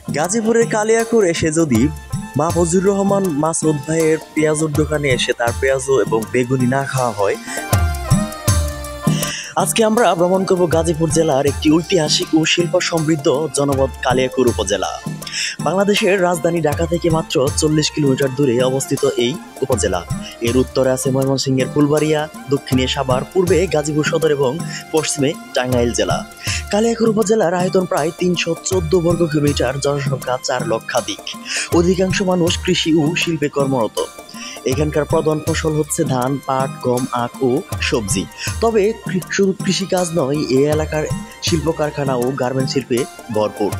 গাজীপুরের কালিয়াকৈর এসে যদি মাহফুজুর রহমান মাসুদ ভাইয়ের পেঁয়াজুর দোকানে এসে তার পেঁয়াজু এবং বেগুনি না খাওয়া হয়। আজকে আমরা ভ্রমণ করব গাজীপুর জেলার একটি ঐতিহাসিক ও শিল্প সমৃদ্ধ জনপদ কালিয়াকৈর উপজেলা। বাংলাদেশের রাজধানী ঢাকা থেকে মাত্র 40 কিলোমিটার দূরে অবস্থিত এই উপজেলা। এর উত্তরে আছে ময়মনসিংহের ফুলবাড়িয়া, দক্ষিণে সাভার, পূর্বে গাজীপুর সদর এবং পশ্চিমে টাঙ্গাইল জেলা। কালিয়াকৈর উপজেলার আয়তন প্রায় 314 বর্গ কিলোমিটার, জনসংখ্যা 4 লক্ষাধিক। অধিকাংশ মানুষ কৃষি ও শিল্পে কর্মরত। এখানকার প্রধান ফসল হচ্ছে ধান, পাট, গম, আখ ও সবজি। তবে শুধু কৃষিকাজ নয়, এই এলাকার শিল্প কারখানা ও গার্মেন্টস শিল্পে ভরপুর।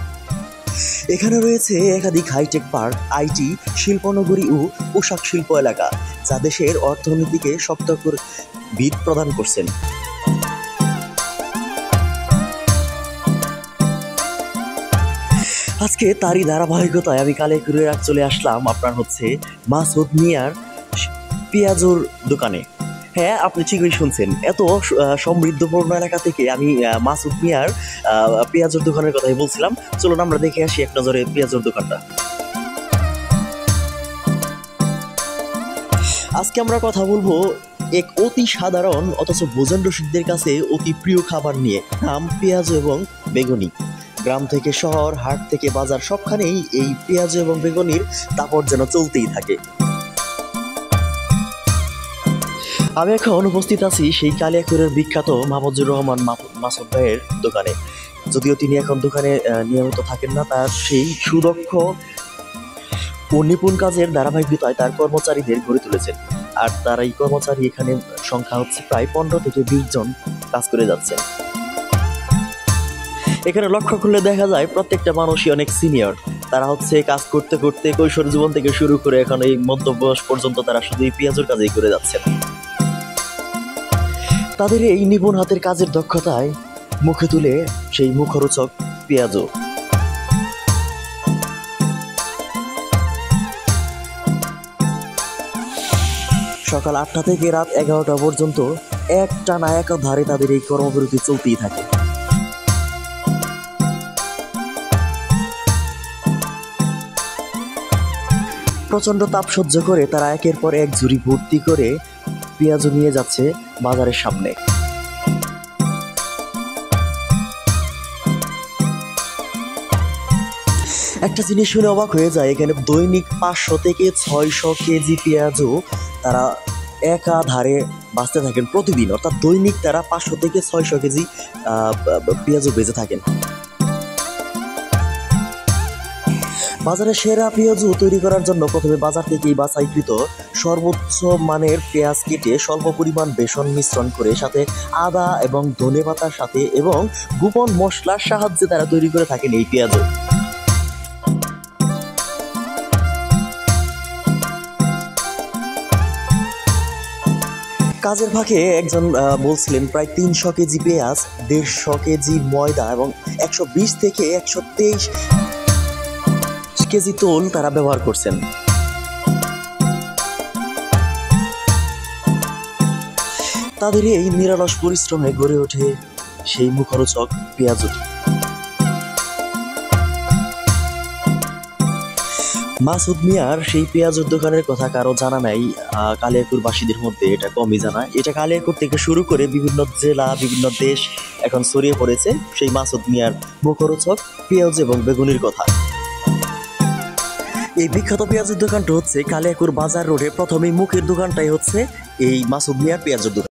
এখানে রয়েছে একাধিক হাইটেক পার্ক, আইটি, শিল্পনগরী ও পোশাক শিল্প এলাকা, যা দেশের অর্থনীতিকে শক্ত করে ভিত প্রদান করছেন। আজকে তারই ধারাবাহিকতায় আমি কালিয়াকৈরে চলে আসলাম আপনার হচ্ছে মাসুদ মিয়ার পেঁয়াজুর দোকানে। হ্যাঁ, আপনি ঠিকই শুনছেন, এত সমৃদ্ধপূর্ণ এলাকা থেকে আমি মাসুদ মিয়ার পেঁয়াজুর দোকানের কথাই বলছিলাম। চলুন আমরা দেখে আসি এক নজরে পেঁয়াজুর দোকানটা। আজকে আমরা কথা বলবো এক অতি সাধারণ অথচ ভোজন রসিকদের কাছে অতি প্রিয় খাবার নিয়ে, নাম পেঁয়াজ এবং বেগুনি। গ্রাম থেকে শহর, হাট থেকে বাজার, সবখানেই এই পেঁয়াজ এবং বেগুনির দাপট যেন চলতেই থাকে। আমি এখন উপস্থিত আছি সেই কালিয়াকৈরের বিখ্যাত মাহফুজুর রহমান মাসুদ ভাইয়ের দোকানে। যদিও তিনি এখন দোকানে নিয়মিত থাকেন না, তার সেই সুদক্ষ ও নিপুণ কাজের ধারাবাহিকতায় তার কর্মচারীদের গড়ে তুলেছেন। আর তার এই কর্মচারী এখানে সংখ্যা হচ্ছে প্রায় 15 থেকে 20 জন কাজ করে যাচ্ছেন। এখানে লক্ষ্য করলে দেখা যায় প্রত্যেকটা মানুষই অনেক সিনিয়র। তারা হচ্ছে কাজ করতে করতে কৈশোর জীবন থেকে শুরু করে এখন এই মধ্যবয়স পর্যন্ত তারা শুধু এই পেঁয়াজের কাজই করে যাচ্ছেন। তাদের এই নিপুণ হাতের কাজের দক্ষতায় মুখে তুলে সেই মুখরোচক পেঁয়াজও। সকাল 8টা থেকে রাত 11টা পর্যন্ত একটানা একাধারে তাদের এই কর্মবিরতি চলতেই থাকে। প্রচন্ড তাপ সহ্য করে তারা একের পর এক ঝুড়ি ভর্তি করে পেঁয়াজ নিয়ে যাচ্ছে বাজারের সামনে। একটা জিনিস শুনে অবাক হয়ে যায়, এখানে দৈনিক 500 থেকে 600 কেজি পেঁয়াজও তারা একাধারে বাঁচতে থাকেন প্রতিদিন। অর্থাৎ দৈনিক তারা 500 থেকে 600 কেজি পেঁয়াজও বেঁচে থাকেন। বাজারে সেরা পেঁয়াজু তৈরি করার জন্য প্রথমে বাজার থেকেই বাছাইকৃত সর্বোচ্চ মানের পেঁয়াজ কেটে স্বল্প পরিমাণ বেসন মিশ্রণ করে সাথে আদা এবং ধনেপাতার সাথে এবং গোপন মশলার সাহায্যে তারা তৈরি করে থাকেন এই পেঁয়াজু। কাজের ফাঁকে একজন বলছিলেন প্রায় 300 কেজি পেঁয়াজ, 150 কেজি ময়দা এবং 120 থেকে 123 কেজি তোল তারা ব্যবহার করছেন। তাদের এই নিরলস পরিশ্রমে গড়ে ওঠে সেই মুখরোচক পেঁয়াজুটি। মাসুদ মিয়ার সেই পেঁয়াজুর দোকানের কথা কারো জানা নাই কালিয়াকৈরবাসীদের মধ্যে, এটা কমই জানা। এটা কালিয়াকৈর থেকে শুরু করে বিভিন্ন জেলা, বিভিন্ন দেশ এখন ছড়িয়ে পড়েছে সেই মাসুদ মিয়ার মুখরোচক পেঁয়াজ এবং বেগুনির কথা। এই বিখ্যাত পেঁয়াজের দোকানটা হচ্ছে কালিয়াকৈর বাজার রোডে। প্রথমেই মুখের দোকানটাই হচ্ছে এই মাসুদ মিয়ার পেঁয়াজের দোকান।